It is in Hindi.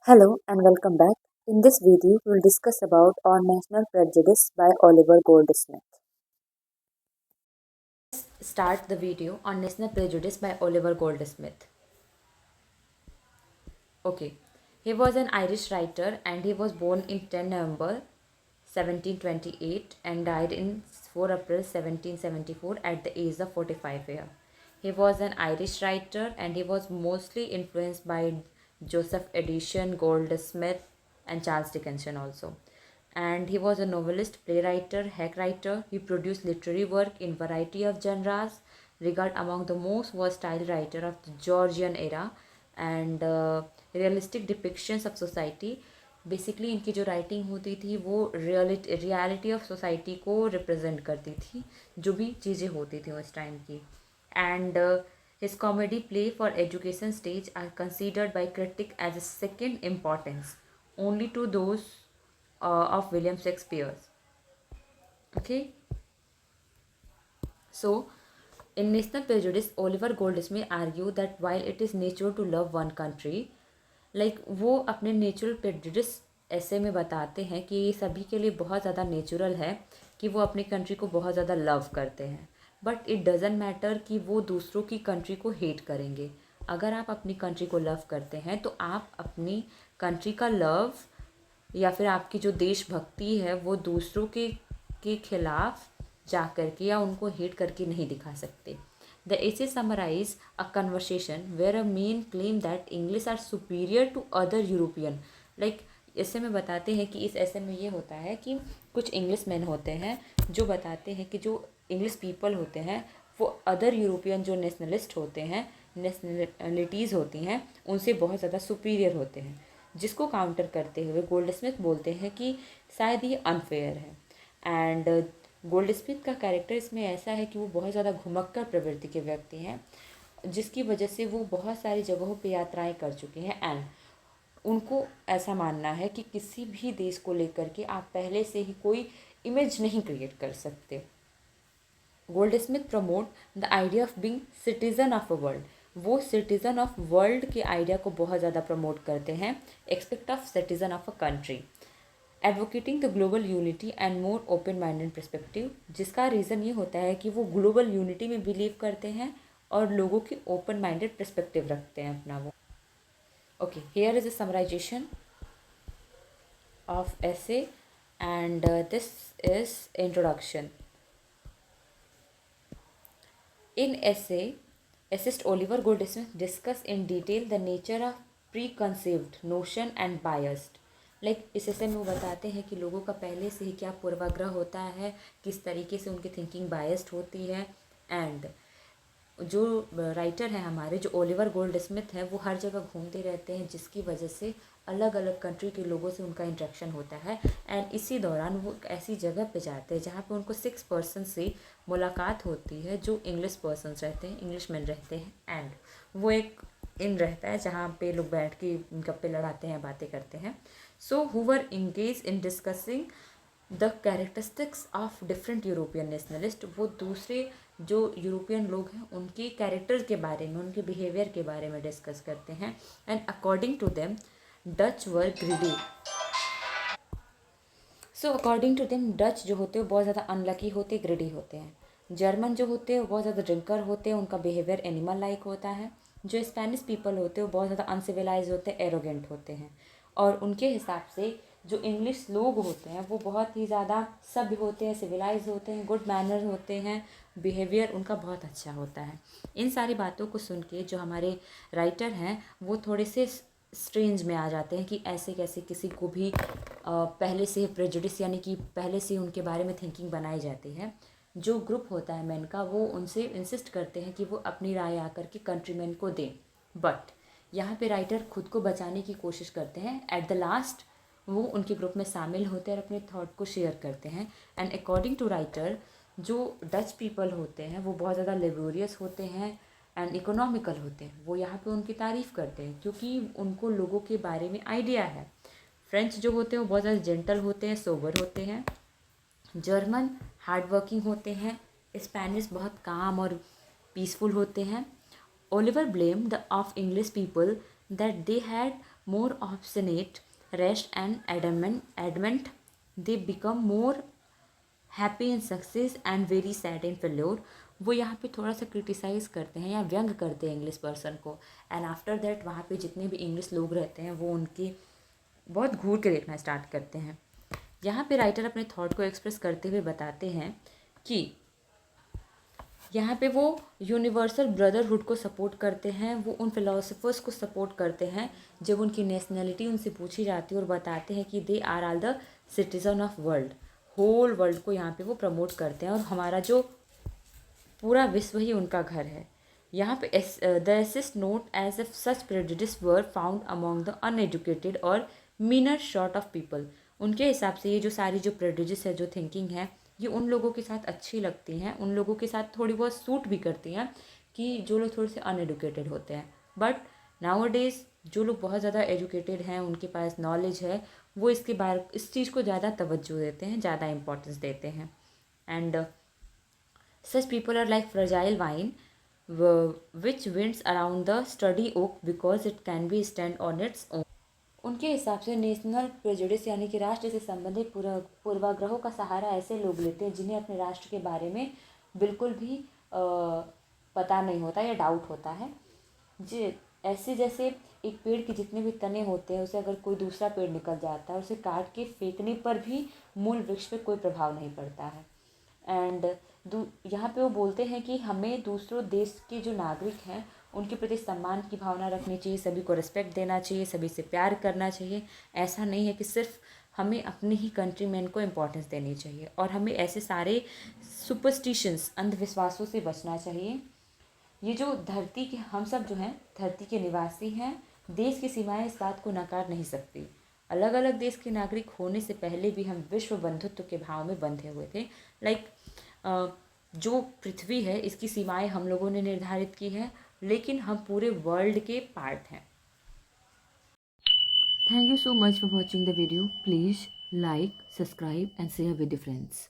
Hello and welcome back. In this video, we'll discuss about On National Prejudice by Oliver Goldsmith. Let's start the video on National Prejudice by Oliver Goldsmith. Okay, he was an Irish writer and he was born in 10 November 1728 and died in 4 April 1774 at the age of 45 years. He was an Irish writer and he was mostly influenced by Joseph Addison, Goldsmith, and Charles Dickens also. And he was a novelist, playwright, hack writer. He produced literary work in variety of genres, regarded among the most versatile writer of the Georgian era and realistic depictions of society. Basically इनकी जो राइटिंग होती थी वो रियलिटी ऑफ सोसाइटी को रिप्रेजेंट करती थी, जो भी चीज़ें होती थी उस टाइम की. And his comedy play for education stage are considered by critics as a second importance, only to those of William Shakespeare. Okay, so in National Prejudice, Oliver Goldsmith argue that while it is natural to love one country, वो अपने नेचुरल प्रेजुडिस ऐसे में बताते हैं कि ये सभी के लिए बहुत ज़्यादा नेचुरल है कि वो अपनी कंट्री को बहुत ज़्यादा लव करते हैं. बट इट डजेंट मैटर कि वो दूसरों की कंट्री को हेट करेंगे. अगर आप अपनी कंट्री को लव करते हैं तो आप अपनी कंट्री का लव या फिर आपकी जो देशभक्ति है वो दूसरों के खिलाफ जा करके या उनको हेट करके नहीं दिखा सकते. The essay summarize a conversation where a man claim that English are superior to other European. ऐसे में बताते हैं कि इस ऐसे में ये होता है कि कुछ इंग्लिश मैन होते हैं जो बताते हैं कि जो इंग्लिश पीपल होते हैं वो अदर यूरोपियन जो नेशनलिस्ट होते हैं, नेशनलिटीज़ होती हैं, उनसे बहुत ज़्यादा सुपीरियर होते हैं. जिसको काउंटर करते हुए गोल्डस्मिथ बोलते हैं कि शायद ये अनफेयर है. एंड गोल्डस्मिथ का कैरेक्टर इसमें ऐसा है कि वो बहुत ज़्यादा घुमक्कर प्रवृत्ति के व्यक्ति हैं, जिसकी वजह से वो बहुत सारी जगहों पे यात्राएं कर चुके हैं. एंड उनको ऐसा मानना है कि किसी भी देश को लेकर के आप पहले से ही कोई इमेज नहीं क्रिएट कर सकते. Goldsmith promote the idea of being citizen of a world. वो सिटीजन ऑफ वर्ल्ड के आइडिया को बहुत ज़्यादा प्रमोट करते हैं, expect of citizen of a country, advocating the global unity and more open minded perspective. जिसका रीज़न ये होता है कि वो ग्लोबल यूनिटी में बिलीव करते हैं और लोगों की ओपन माइंडेड परस्पेक्टिव रखते हैं अपना वो. Okay, here is a summarization of essay and this is introduction. In essayist Oliver Goldsmith discuss in detail the nature of preconceived notion and biased. इस ऐसे में वो बताते हैं कि लोगों का पहले से ही क्या पूर्वाग्रह होता है, किस तरीके से उनकी थिंकिंग बायस्ड होती है. एंड जो राइटर है हमारे, जो ओलिवर गोल्डस्मिथ है, वो हर जगह घूमते रहते हैं, जिसकी वजह से अलग अलग कंट्री के लोगों से उनका इंटरेक्शन होता है. एंड इसी दौरान वो एक ऐसी जगह पे जाते हैं जहाँ पे उनको 6 पर्सन से मुलाकात होती है जो इंग्लिश पर्सनस रहते हैं, इंग्लिश मैन रहते हैं. एंड वो एक इन रहता है जहाँ पे लोग बैठ के गप्पे लड़ाते हैं, बातें करते हैं. So who were engage in discussing the characteristics of different European nationalist. वो दूसरे जो यूरोपियन लोग हैं उनके कैरेक्टर के बारे में, उनके बिहेवियर के बारे में डिस्कस करते हैं. And according to them Dutch were greedy. So according to them Dutch जो होते हैं बहुत ज़्यादा अनलकी होते, ग्रीडी होते हैं. जर्मन जो होते हैं वो बहुत ज़्यादा ड्रिंकर होते हैं, उनका बिहेवियर एनिमल लाइक होता है. जो स्पेनिश पीपल होते हैं वो बहुत ज़्यादा अनसिविलाइज होते हैं, एरोगेंट होते हैं. और उनके हिसाब से जो इंग्लिश लोग होते हैं वो बहुत ही ज़्यादा सभ्य होते हैं, सिविलाइज होते हैं, गुड मैनर होते हैं, बिहेवियर उनका बहुत अच्छा होता है. इन सारी बातों को सुन के जो हमारे राइटर हैं वो थोड़े से स्ट्रेंज में आ जाते हैं कि ऐसे कैसे किसी को भी पहले से प्रेजुडिस यानी कि पहले से उनके बारे में थिंकिंग बनाई जाती है. जो ग्रुप होता है मैन का वो उनसे इंसिस्ट करते हैं कि वो अपनी राय आकर के कंट्रीमैन को दें. बट यहाँ पे राइटर खुद को बचाने की कोशिश करते हैं. एट द लास्ट वो उनके ग्रुप में शामिल होते हैं और अपने थॉट को शेयर करते हैं. एंड अकॉर्डिंग टू राइटर जो डच पीपल होते हैं वो बहुत ज़्यादा लेबोरियस होते हैं एंड इकोनॉमिकल होते हैं. वो यहाँ पे उनकी तारीफ़ करते हैं क्योंकि उनको लोगों के बारे में आइडिया है. फ्रेंच जो होते हैं वो बहुत ज़्यादा जेंटल होते हैं, सोबर होते हैं. जर्मन हार्ड वर्किंग होते हैं. स्पेनिश बहुत काम और पीसफुल होते हैं. Oliver blame the of English people that they had more obstinate, rash and adamant, they become more happy in success and very sad in failure. वो यहाँ पे थोड़ा सा क्रिटिसाइज़ करते हैं या व्यंग करते हैं इंग्लिश पर्सन को, एंड आफ्टर दैट वहाँ पे जितने भी इंग्लिश लोग रहते हैं वो उनकी बहुत घूर के देखना स्टार्ट करते हैं। यहाँ पे राइटर अपने थॉट को एक्सप्रेस करते हुए बताते हैं कि यहाँ पे वो यूनिवर्सल ब्रदरहुड को सपोर्ट करते हैं, वो उन फिलोसफर्स को सपोर्ट करते हैं जब उनकी नेशनैलिटी उनसे पूछी जाती है और बताते हैं कि they are all the citizen of world, whole world को यहाँ पे वो प्रमोट करते हैं और हमारा जो पूरा विश्व ही उनका घर है। यहाँ पे the essayist note as if such prejudice were found among the uneducated और मीनर शॉर्ट ऑफ पीपल। उनके हिसाब से ये जो सारी जो प्रेजुडिस है, जो थिंकिंग है, ये उन लोगों के साथ अच्छी लगती हैं, उन लोगों के साथ थोड़ी बहुत सूट भी करती हैं कि जो लोग थोड़े से अनएडुकेटेड होते हैं। बट नाउ डेज जो लोग बहुत ज़्यादा एजुकेटेड हैं, उनके पास नॉलेज है, वो इसके बारे इस चीज़ को ज़्यादा तवज्जो देते हैं, ज़्यादा इंपॉर्टेंस देते हैं। And such people are like fragile vine which winds around the sturdy oak because it can be stand on its own. उनके हिसाब से नेशनल प्रेजुडिस यानी कि राष्ट्र से संबंधित पूर्वाग्रहों का सहारा ऐसे लोग लेते हैं जिन्हें अपने राष्ट्र के बारे में बिल्कुल भी पता नहीं होता या डाउट होता है। जी, ऐसे जैसे एक पेड़ के जितने भी तने होते हैं, उसे अगर कोई दूसरा पेड़ निकल जाता है, उसे काट के फेंकने पर भी मूल वृक्ष पे कोई प्रभाव नहीं पड़ता है। एंड यहाँ पे वो बोलते हैं कि हमें दूसरों देश के जो नागरिक हैं उनके प्रति सम्मान की भावना रखनी चाहिए, सभी को रिस्पेक्ट देना चाहिए, सभी से प्यार करना चाहिए। ऐसा नहीं है कि सिर्फ हमें अपने ही कंट्रीमैन को इम्पोर्टेंस देनी चाहिए, और हमें ऐसे सारे सुपरस्टिशंस, अंधविश्वासों से बचना चाहिए। ये जो धरती के हम सब जो हैं धरती के निवासी हैं, देश की सीमाएं इस बात को नकार नहीं सकती। अलग अलग देश के नागरिक होने से पहले भी हम विश्व बंधुत्व के भाव में बंधे हुए थे। लाइक जो पृथ्वी है इसकी सीमाएं हम लोगों ने निर्धारित की है, लेकिन हम पूरे वर्ल्ड के पार्ट हैं। Thank you so much for watching the video. Please like, subscribe and share with your friends.